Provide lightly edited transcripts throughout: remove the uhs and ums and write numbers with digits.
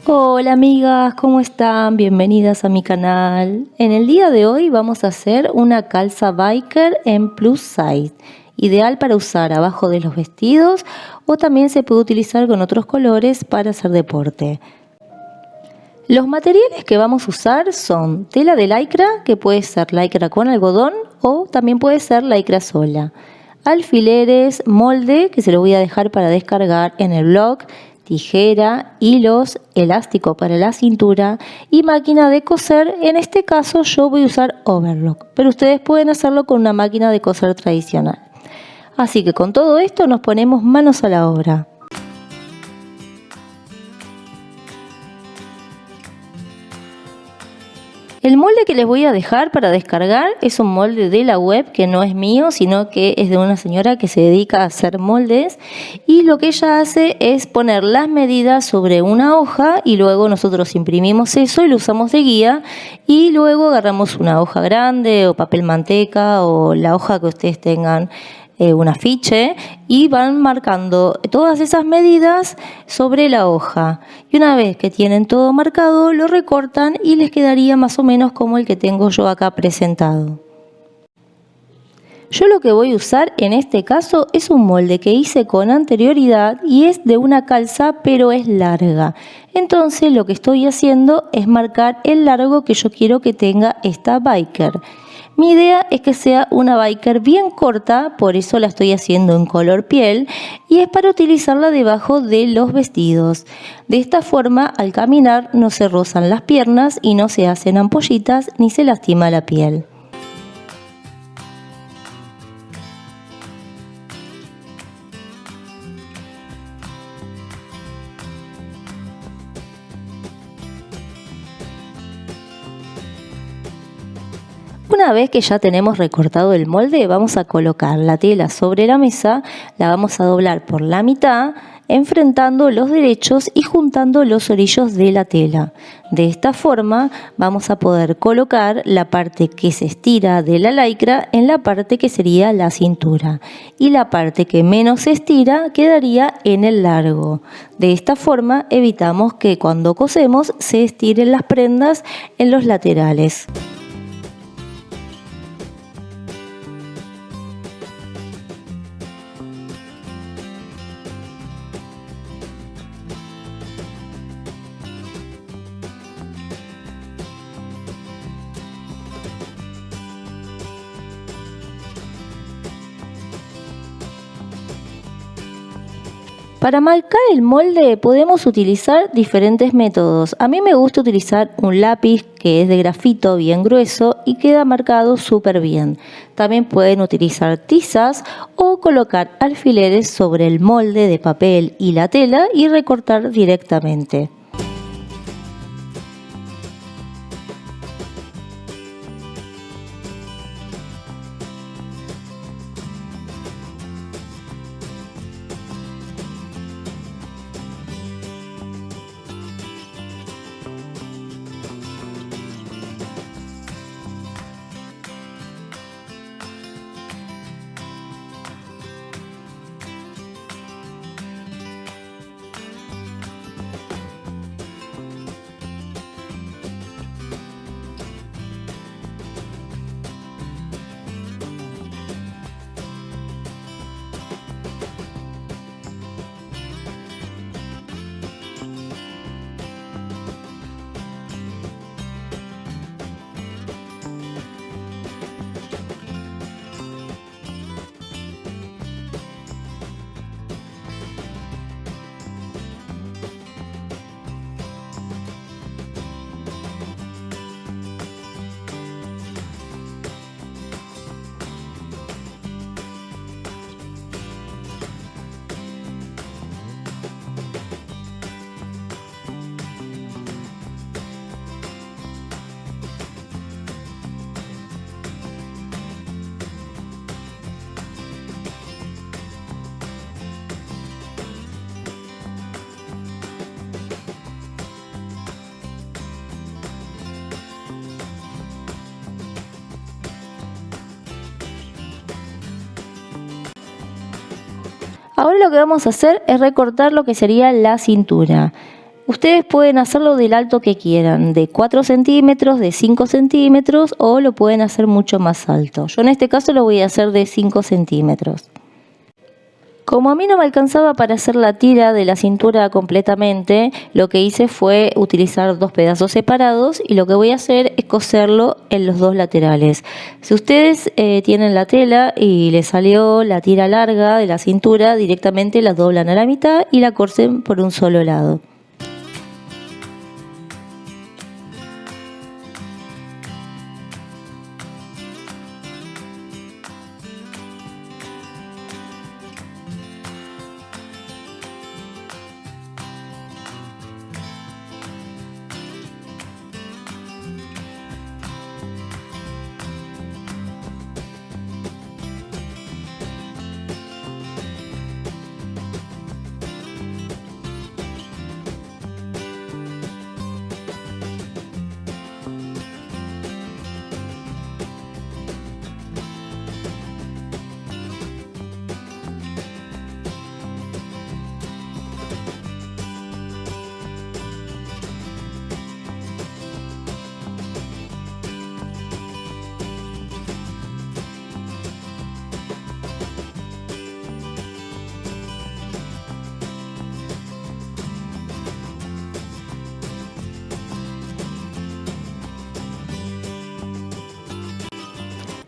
Hola amigas, ¿cómo están? Bienvenidas a mi canal. En el día de hoy vamos a hacer una calza biker en plus size, ideal para usar abajo de los vestidos o también se puede utilizar con otros colores para hacer deporte. Los materiales que vamos a usar son tela de lycra, que puede ser lycra con algodón o también puede ser lycra sola. Alfileres, molde, que se los voy a dejar para descargar en el blog, tijera, hilos, elástico para la cintura y máquina de coser. En este caso yo voy a usar overlock, pero ustedes pueden hacerlo con una máquina de coser tradicional. Así que con todo esto nos ponemos manos a la obra. El molde que les voy a dejar para descargar es un molde de la web que no es mío, sino que es de una señora que se dedica a hacer moldes, y lo que ella hace es poner las medidas sobre una hoja y luego nosotros imprimimos eso y lo usamos de guía, y luego agarramos una hoja grande o papel manteca o la hoja que ustedes tengan, un afiche, y van marcando todas esas medidas sobre la hoja, y una vez que tienen todo marcado lo recortan y les quedaría más o menos como el que tengo yo acá presentado. Yo lo que voy a usar en este caso es un molde que hice con anterioridad y es de una calza, pero es larga. Entonces lo que estoy haciendo es marcar el largo que yo quiero que tenga esta biker. Mi idea es que sea una biker bien corta, por eso la estoy haciendo en color piel y es para utilizarla debajo de los vestidos. De esta forma, al caminar no se rozan las piernas y no se hacen ampollitas ni se lastima la piel. Una vez que ya tenemos recortado el molde, vamos a colocar la tela sobre la mesa, la vamos a doblar por la mitad, enfrentando los derechos y juntando los orillos de la tela. De esta forma vamos a poder colocar la parte que se estira de la lycra en la parte que sería la cintura, y la parte que menos se estira quedaría en el largo. De esta forma evitamos que cuando cosemos se estiren las prendas en los laterales. Para marcar el molde podemos utilizar diferentes métodos. A mí me gusta utilizar un lápiz que es de grafito bien grueso y queda marcado súper bien. También pueden utilizar tizas o colocar alfileres sobre el molde de papel y la tela y recortar directamente. Ahora lo que vamos a hacer es recortar lo que sería la cintura. Ustedes pueden hacerlo del alto que quieran, de 4 centímetros, de 5 centímetros o lo pueden hacer mucho más alto. Yo en este caso lo voy a hacer de 5 centímetros. Como a mí no me alcanzaba para hacer la tira de la cintura completamente, lo que hice fue utilizar 2 pedazos separados y lo que voy a hacer es coserlo en los 2 laterales. Si ustedes tienen la tela y les salió la tira larga de la cintura, directamente la doblan a la mitad y la cosen por un solo lado.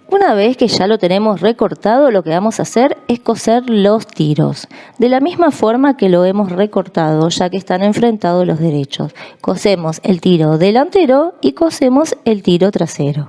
Una vez que ya lo tenemos recortado, lo que vamos a hacer es coser los tiros. De la misma forma que lo hemos recortado, ya que están enfrentados los derechos. Cosemos el tiro delantero y cosemos el tiro trasero.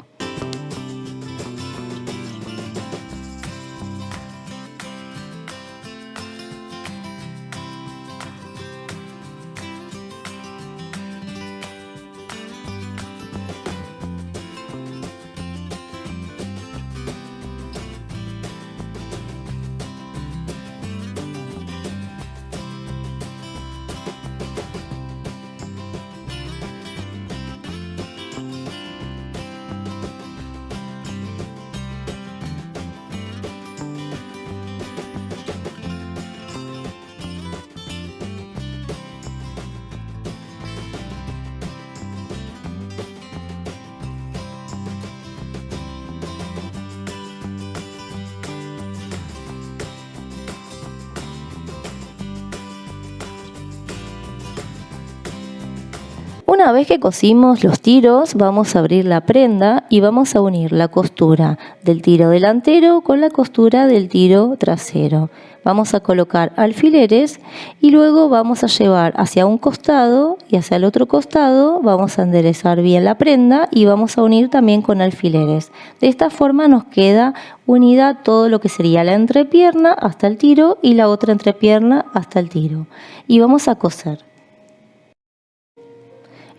Una vez que cosimos los tiros, vamos a abrir la prenda y vamos a unir la costura del tiro delantero con la costura del tiro trasero. Vamos a colocar alfileres y luego vamos a llevar hacia un costado y hacia el otro costado vamos a enderezar bien la prenda y vamos a unir también con alfileres. De esta forma nos queda unida todo lo que sería la entrepierna hasta el tiro y la otra entrepierna hasta el tiro. Y vamos a coser.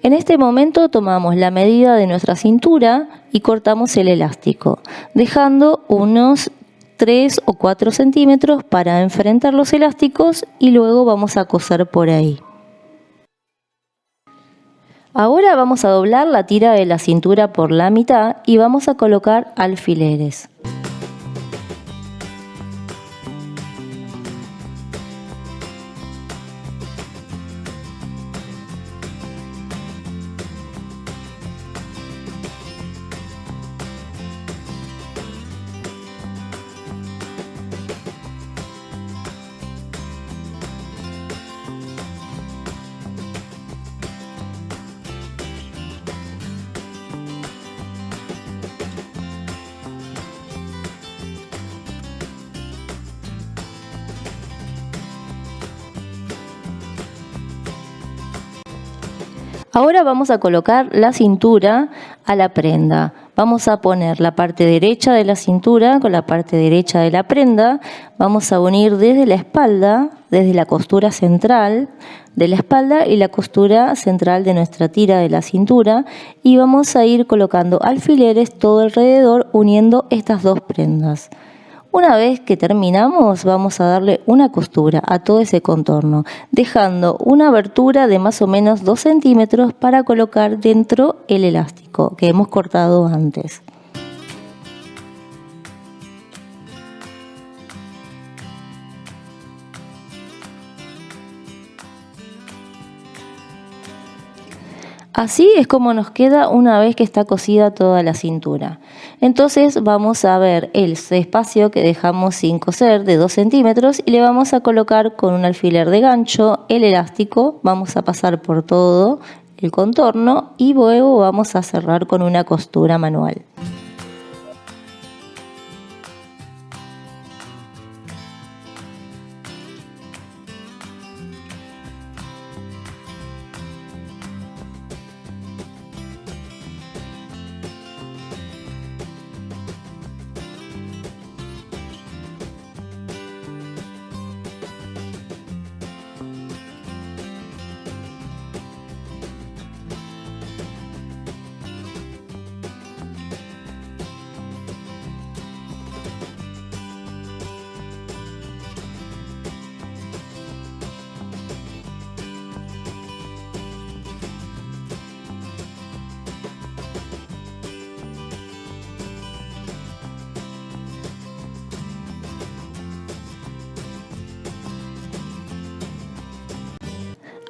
En este momento tomamos la medida de nuestra cintura y cortamos el elástico, dejando unos 3 o 4 centímetros para enfrentar los elásticos y luego vamos a coser por ahí. Ahora vamos a doblar la tira de la cintura por la mitad y vamos a colocar alfileres. Ahora vamos a colocar la cintura a la prenda. Vamos a poner la parte derecha de la cintura con la parte derecha de la prenda. Vamos a unir desde la espalda, desde la costura central de la espalda y la costura central de nuestra tira de la cintura. Y vamos a ir colocando alfileres todo alrededor uniendo estas dos prendas. Una vez que terminamos, vamos a darle una costura a todo ese contorno, dejando una abertura de más o menos 2 centímetros para colocar dentro el elástico que hemos cortado antes. Así es como nos queda una vez que está cosida toda la cintura. Entonces vamos a ver el espacio que dejamos sin coser de 2 centímetros y le vamos a colocar con un alfiler de gancho el elástico. Vamos a pasar por todo el contorno y luego vamos a cerrar con una costura manual.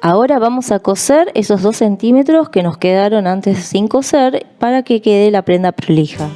Ahora vamos a coser esos 2 centímetros que nos quedaron antes sin coser para que quede la prenda prolija.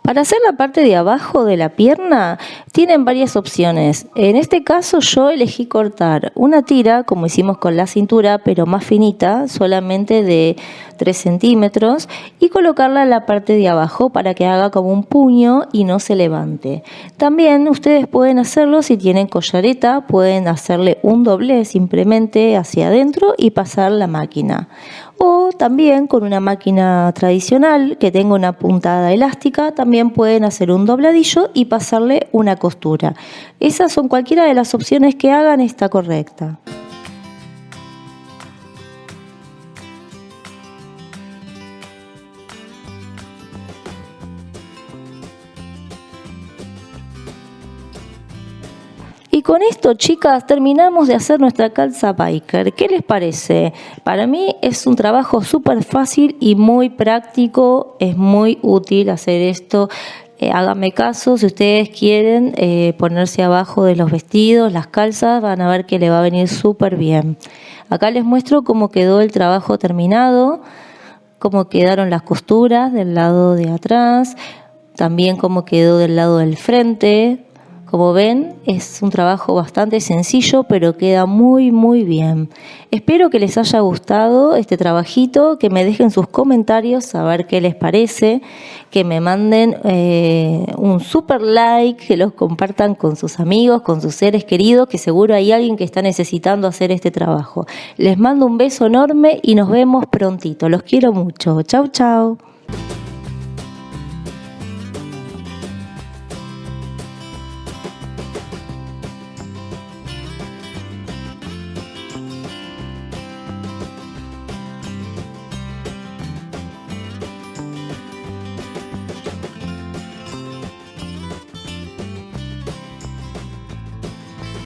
Para hacer la parte de abajo de la pierna tienen varias opciones. En este caso yo elegí cortar una tira como hicimos con la cintura, pero más finita, solamente de 3 centímetros, y colocarla en la parte de abajo para que haga como un puño y no se levante. También ustedes pueden hacerlo si tienen collareta, pueden hacerle un doblez simplemente hacia adentro y pasar la máquina. O también con una máquina tradicional que tenga una puntada elástica, también pueden hacer un dobladillo y pasarle una costura. Esas son cualquiera de las opciones que hagan, está correcta. Y con esto, chicas, terminamos de hacer nuestra calza biker. ¿Qué les parece? Para mí es un trabajo súper fácil y muy práctico. Es muy útil hacer esto. Háganme caso, si ustedes quieren ponerse abajo de los vestidos, las calzas, van a ver que le va a venir súper bien. Acá les muestro cómo quedó el trabajo terminado, cómo quedaron las costuras del lado de atrás, también cómo quedó del lado del frente. Como ven, es un trabajo bastante sencillo, pero queda muy bien. Espero que les haya gustado este trabajito, que me dejen sus comentarios a ver qué les parece, que me manden un super like, que los compartan con sus amigos, con sus seres queridos, que seguro hay alguien que está necesitando hacer este trabajo. Les mando un beso enorme y nos vemos prontito. Los quiero mucho. Chau, chau.